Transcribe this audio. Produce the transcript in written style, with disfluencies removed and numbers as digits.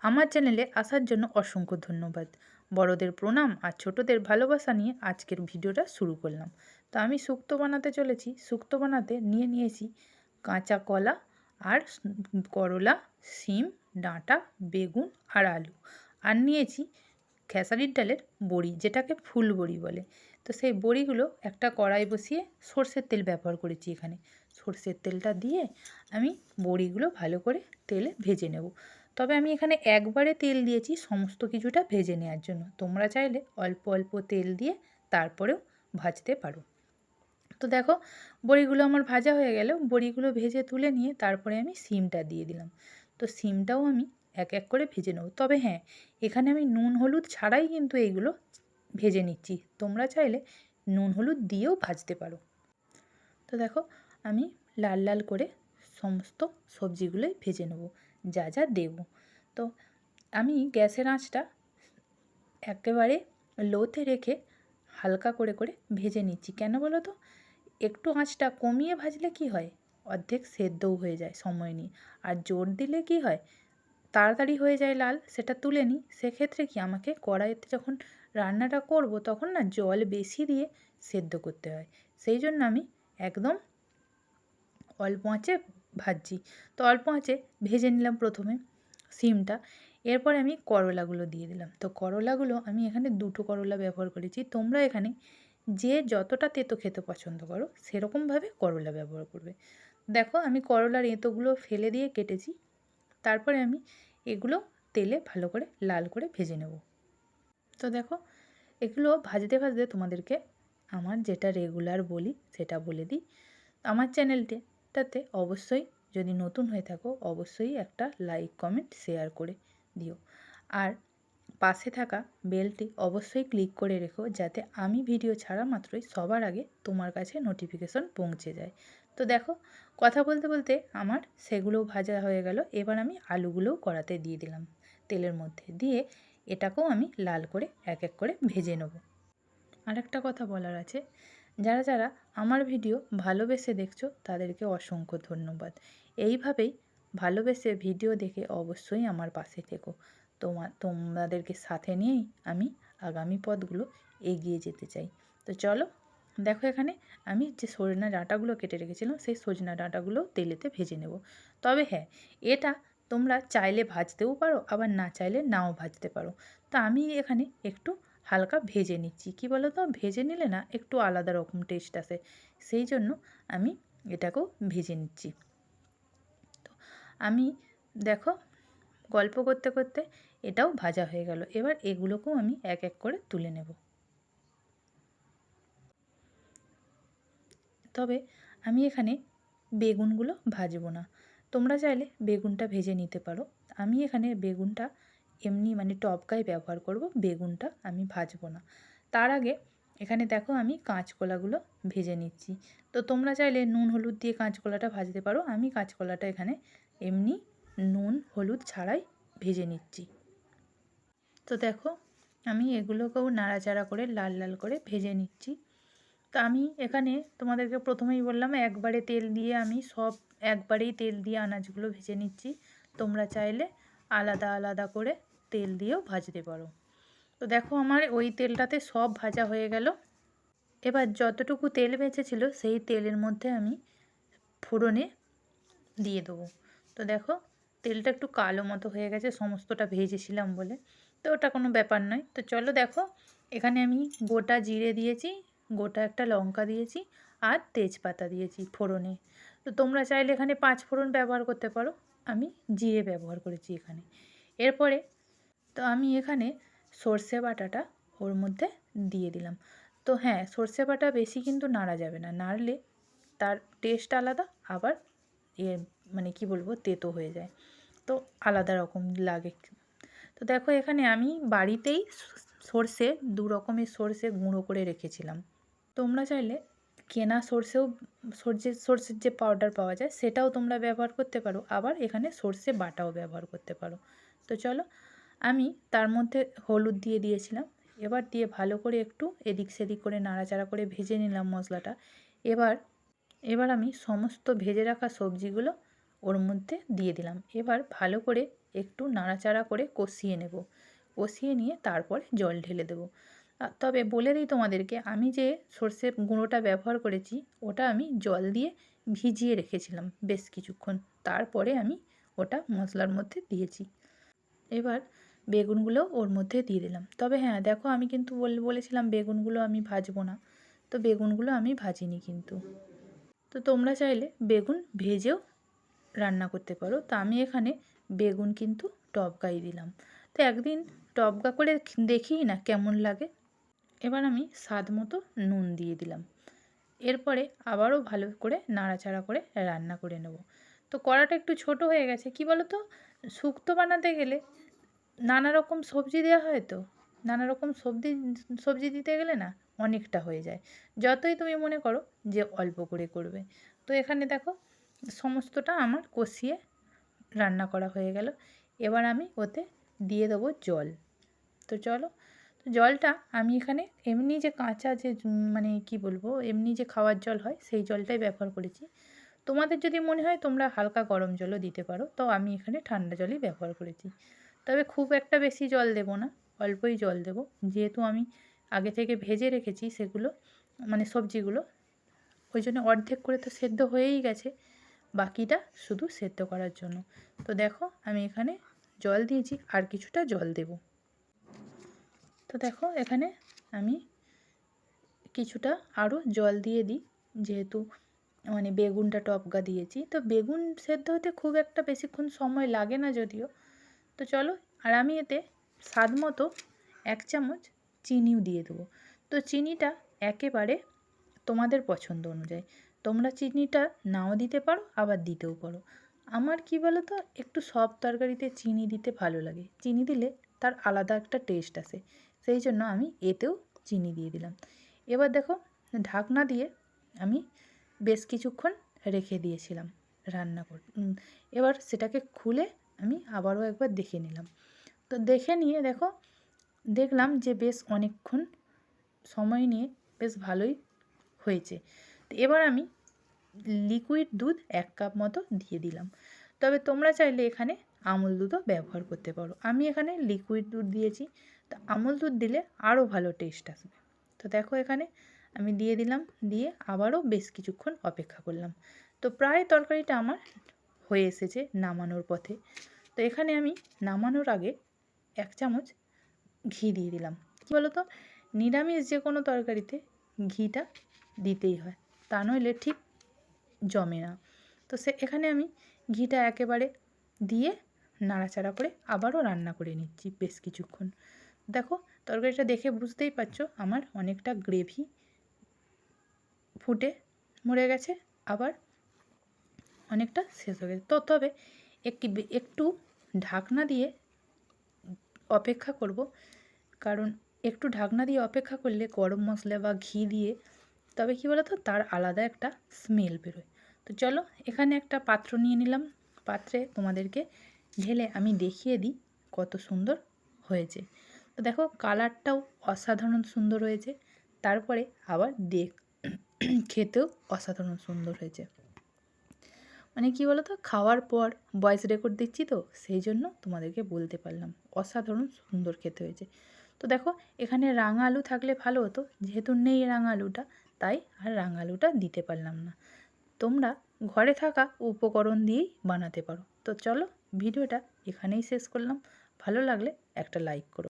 আমার চ্যানেলে আসার জন্য অসংখ্য ধন্যবাদ। বড়দের প্রণাম আর ছোটদের ভালোবাসা নিয়ে আজকের ভিডিওটা শুরু করলাম। তো আমি শুক্তো বানাতে চলেছি। শুক্তো বানাতে নিয়েছি কাঁচা কলা আর করলা, শিম, ডাঁটা, বেগুন আর আলু। আর নিয়েছি খেসারির ডালের বড়ি, যেটাকে ফুল বড়ি বলে। তো সেই বড়িগুলো একটা কড়াই বসিয়ে সর্ষের তেল ব্যবহার করেছি এখানে। সর্ষের তেলটা দিয়ে আমি বড়িগুলো ভালো করে তেলে ভেজে নেব। তবে আমি এখানে একবারে তেল দিয়েছি সমস্ত কিছুটা ভেজে নেওয়ার জন্য। তোমরা চাইলে অল্প অল্প তেল দিয়ে তারপরেও ভাজতে পারো। তো দেখো, বড়িগুলো আমার ভাজা হয়ে গেল। বড়িগুলো ভেজে তুলে নিয়ে তারপরে আমি শিমটা দিয়ে দিলাম। তো শিমটাও আমি এক এক করে ভেজে নেব। তবে হ্যাঁ, এখানে আমি নুন হলুদ ছাড়াই কিন্তু এইগুলো ভেজে নিচ্ছি। তোমরা চাইলে নুন হলুদ দিয়েও ভাজতে পারো। তো দেখো, আমি লাল লাল করে সমস্ত সবজিগুলোই ভেজে নেব, যা যা দেব। তো আমি গ্যাসের আঁচটা একেবারে লোতে রেখে হালকা করে করে ভেজে নিচ্ছি। কেন বলো তো? একটু আঁচটা কমিয়ে ভাজলে কি হয়, অর্ধেক সেদ্ধও হয়ে যায় সময় নিয়ে। আর জোর দিলে কি হয়, তাড়াতাড়ি হয়ে যায় লাল, সেটা তুলে নিই। সেক্ষেত্রে কি আমাকে কড়াইতে যখন রান্নাটা করব তখন না জল বেশি দিয়ে সেদ্ধ করতে হয়। সেই জন্য আমি একদম অল্প আঁচে ভাজছি। তো অল্প আঁচে ভেজে নিলাম প্রথমে শিমটা। এরপরে আমি করলাগুলো দিয়ে দিলাম। তো করলাগুলো আমি এখানে দুটো করলা ব্যবহার করেছি। তোমরা এখানে যে যতটা তেতো খেতে পছন্দ করো সেরকমভাবে করলা ব্যবহার করবে। দেখো, আমি করলার এঁতোগুলো ফেলে দিয়ে কেটেছি। তারপরে আমি এগুলো তেলে ভালো করে লাল করে ভেজে নেব। তো দেখো, এগুলো ভাজতে ভাজতে তোমাদেরকে আমার যেটা রেগুলার বলি সেটা বলে দিই। আমার চ্যানেলটাতে অবশ্যই, যদি নতুন হয়ে থাকো, অবশ্যই একটা লাইক, কমেন্ট, শেয়ার করে দিও। আর পাশে থাকা বেলটি অবশ্যই ক্লিক করে রেখো, যাতে আমি ভিডিও ছাড়া মাত্রই সবার আগে তোমার কাছে নোটিফিকেশন পৌঁছে যায়। তো দেখো, কথা বলতে বলতে আমার সেগুলোও ভাজা হয়ে গেল। এবার আমি আলুগুলোও কড়াতে দিয়ে দিলাম তেলের মধ্যে, দিয়ে এটাকেও আমি লাল করে এক এক করে ভেজে নেব। আরেকটা কথা বলার আছে, যারা যারা আমার ভিডিও ভালোবেসে দেখছো তাদেরকে অসংখ্য ধন্যবাদ। এইভাবেই ভালোবেসে ভিডিও দেখে অবশ্যই আমার পাশে থেকো। তোমাদেরকে সাথে নিয়েই আমি আগামী পথগুলো এগিয়ে যেতে চাই। তো চলো, দেখো এখানে আমি যে সজনা ডাঁটাগুলো কেটে রেখেছিলাম সেই সজনা ডাঁটাগুলো তেলেতে ভেজে নেব। তবে হ্যাঁ, এটা তোমরা চাইলে ভাজতেও পারো, আবার না চাইলে নাও ভাজতে পারো। তো আমি এখানে একটু হালকা ভেজে নিচ্ছি। কী বলো তো, ভেজে নিলে না একটু আলাদা রকম টেস্ট আসে, সেই জন্য আমি এটাকেও ভেজে নিচ্ছি। তো আমি দেখো, গল্প করতে করতে এটাও ভাজা হয়ে গেল। এবার এগুলোকেও আমি এক এক করে তুলে নেব। তবে আমি এখানে বেগুনগুলো ভাজবো না। তোমরা চাইলে বেগুনটা ভেজে নিতে পারো। আমি এখানে বেগুনটা এমনি মানে টপকায় ব্যবহার করব, বেগুনটা আমি ভাজবো না। তার আগে এখানে দেখো আমি কাঁচকলাগুলো ভেজে নিচ্ছি। তো তোমরা চাইলে নুন হলুদ দিয়ে কাঁচকলাটা ভাজতে পারো। আমি কাঁচকলাটা এখানে এমনি নুন হলুদ ছাড়াই ভেজে নিচ্ছি। তো দেখো, আমি এগুলোকেও নাড়াচাড়া করে লাল লাল করে ভেজে নিচ্ছি। তো আমি এখানে তোমাদেরকে প্রথমেই বললাম একবারে তেল দিয়ে আমি সব একবারেই তেল দিয়ে আনাজগুলো ভেজে নিচ্ছি। তোমরা চাইলে আলাদা আলাদা করে তেল দিয়েও ভাজতে পারো। তো দেখো, আমার ওই তেলটাতে সব ভাজা হয়ে গেল। এবার যতটুকু তেল বেঁচেছিল সেই তেলের মধ্যে আমি ফোড়নে দিয়ে দেবো। তো দেখো, তেলটা একটু কালো মতো হয়ে গেছে, সমস্তটা ভেজেছিলাম বলে। তো ওটা কোনো ব্যাপার নয়। তো চলো দেখো, এখানে আমি গোটা জিরে দিয়েছি, গোটা একটা লঙ্কা দিয়েছি, আর তেজপাতা দিয়েছি ফোড়নে। তো তোমরা চাইলে এখানে 5 ফোড়ন ব্যবহার করতে পারো, আমি জিরে ব্যবহার করেছি এখানে। এরপরে তো আমি এখানে সর্ষে বাটাটা ওর মধ্যে দিয়ে দিলাম। তো হ্যাঁ, সর্ষে বাটা বেশি কিন্তু নাড়া যাবে না, নাড়লে তার টেস্ট আলাদা, আবার মানে কি বলবো, তেতো হয়ে যায়, তো আলাদা রকম লাগে। তো দেখো, এখানে আমি বাড়িতেই সর্ষে 2 রকমের সর্ষে গুঁড়ো করে রেখেছিলাম। তোমরা চাইলে কেনা সর্ষের যে পাউডার পাওয়া যায় সেটাও তোমরা ব্যবহার করতে পারো, আবার এখানে সর্ষে বাটাও ব্যবহার করতে পারো। তো চলো, আমি তার মধ্যে হলুদ দিয়ে দিয়েছিলাম। এবার দিয়ে ভালো করে একটু এদিক সেদিক করে নাড়াচাড়া করে ভেজে নিলাম মশলাটা। এবার আমি সমস্ত ভেজে রাখা সবজিগুলো ওর মধ্যে দিয়ে দিলাম। এবার ভালো করে একটু নাড়াচাড়া করে কষিয়ে নেব। কষিয়ে নিয়ে তারপরে জল ঢেলে দেবো। তবে বলে দিই তোমাদেরকে, আমি যে সর্ষের গুঁড়োটা ব্যবহার করেছি ওটা আমি জল দিয়ে ভিজিয়ে রেখেছিলাম বেশ কিছুক্ষণ, তারপরে আমি ওটা মশলার মধ্যে দিয়েছি। এবার বেগুনগুলো ওর মধ্যে দিয়ে দিলাম। তবে হ্যাঁ দেখো, আমি কিন্তু বলেছিলাম বেগুনগুলো আমি ভাজবো না, তো বেগুনগুলো আমি ভাজিনি কিন্তু। তো তোমরা চাইলে বেগুন ভেজেও রান্না করতে পারো। তো আমি এখানে বেগুন কিন্তু টপকাই দিলাম। তো একদিন টপকা করে দেখি না কেমন লাগে। এবার আমি স্বাদ মতো নুন দিয়ে দিলাম। এরপরে আবারও ভালো করে নাড়াচাড়া করে রান্না করে নেব। তো কড়াটা একটু ছোট হয়ে গেছে, কি বলো তো, শুক্তো বানাতে গেলে নানা রকম সবজি দেওয়া হয়, তো নানা রকম সবজি দিতে গেলে না অনেকটা হয়ে যায়, যতই তুমি মনে করো যে অল্প করে করবে। তো এখানে দেখো সমস্তটা আমার কষিয়ে রান্না করা হয়ে গেল। এবার আমি ওতে দিয়ে দেবো জল। তো চলো, তো জলটা আমি এখানে এমনি যে কাঁচা যে মানে কি বলবো, এমনি যে খাওয়ার জল হয় সেই জলটাই ব্যবহার করেছি। তোমাদের যদি মনে হয় তোমরা হালকা গরম জলও দিতে পারো, তো আমি এখানে ঠান্ডা জলই ব্যবহার করেছি। তবে খুব একটা বেশি জল দেব না, অল্পই জল দেব, যেহেতু আমি আগে থেকে ভেজে রেখেছি সেগুলো, মানে সবজিগুলো, ওই জন্য অর্ধেক করে তো সেদ্ধ হয়েই গেছে, বাকিটা শুধু সেদ্ধ করার জন্য। তো দেখো আমি এখানে জল দিয়েছি, আর কিছুটা জল দেব। তো দেখো এখানে আমি কিছুটা আরও জল দিয়ে দিই, যেহেতু মানে বেগুনটা টপকা দিয়েছি, তো বেগুন সেদ্ধ হতে খুব একটা বেশিক্ষণ সময় লাগে না যদিও। তো চলো, আর আমি এতে স্বাদ মতো 1 চামচ চিনিও দিয়ে দেবো। তো চিনিটা একেবারে তোমাদের পছন্দ অনুযায়ী, তোমরা চিনিটা নাও দিতে পারো আবার দিতেও পারো। আমার কি বলো তো, একটু সব তরকারিতে চিনি দিতে ভালো লাগে, চিনি দিলে তার আলাদা একটা টেস্ট আসে, সেই জন্য আমি এতেও চিনি দিয়ে দিলাম। এবার দেখো ঢাকনা দিয়ে আমি বেশ কিছুক্ষণ রেখে দিয়েছিলাম রান্না করে। এবার সেটাকে খুলে আমি আবারও একবার দেখে নিলাম। তো দেখে নিয়ে দেখো, দেখলাম যে বেশ অনেকক্ষণ সময় নিয়ে বেশ ভালোই হয়েছে। তো এবার আমি লিকুইড দুধ 1 কাপ মতো দিয়ে দিলাম। তবে তোমরা চাইলে এখানে আমুল দুধও ব্যবহার করতে পারো, আমি এখানে লিকুইড দুধ দিয়েছি। তো আমুল দুধ দিলে আরও ভালো টেস্ট আসবে। তো দেখো এখানে আমি দিয়ে দিলাম, দিয়ে আবারও বেশ কিছুক্ষণ অপেক্ষা করলাম। তো প্রায় তরকারিটা আমার হয়ে এসেছে নামানোর পথে। তো এখানে আমি নামানোর আগে 1 চামচ ঘি দিয়ে দিলাম। কী বলো তো, নিরামিষ যে কোনো তরকারিতে ঘিটা দিতেই হয়, তা নইলে ঠিক জমে না। তো এখানে আমি ঘিটা একেবারে দিয়ে নাড়াচাড়া করে আবারও রান্না করে নিচ্ছি বেশ কিছুক্ষণ। দেখো তরকারিটা দেখে বুঝতেই পারছো আমার অনেকটা গ্রেভি ফুটে মরে গেছে, আবার অনেকটা শেষ হয়ে গেছে। তো তবে একটু ঢাকনা দিয়ে অপেক্ষা করব, কারণ একটু ঢাকনা দিয়ে অপেক্ষা করলে গরম মশলা বা ঘি দিয়ে, তবে কী বলো তো, তার আলাদা একটা স্মেল বেরোয়। তো চলো এখানে একটা পাত্র নিয়ে নিলাম, পাত্রে তোমাদেরকে ঢেলে আমি দেখিয়ে দিই কত সুন্দর হয়েছে। তো দেখো কালারটাও অসাধারণ সুন্দর হয়েছে, তারপরে আবার খেতেও অসাধারণ সুন্দর হয়েছে। মানে কী বলো তো, খাওয়ার পর ভয়েস রেকর্ড দিচ্ছি তো সেই জন্য তোমাদেরকে বলতে পারলাম অসাধারণ সুন্দর খেতে হয়েছে। তো দেখো এখানে রাঙা আলু থাকলে ভালো হতো, যেহেতু নেই রাঙা আলুটা, তাই আর রাঙা আলুটা দিতে পারলাম না। তোমরা ঘরে থাকা উপকরণ দিয়েই বানাতে পারো। তো চলো ভিডিওটা এখানেই শেষ করলাম, ভালো লাগলে একটা লাইক করো।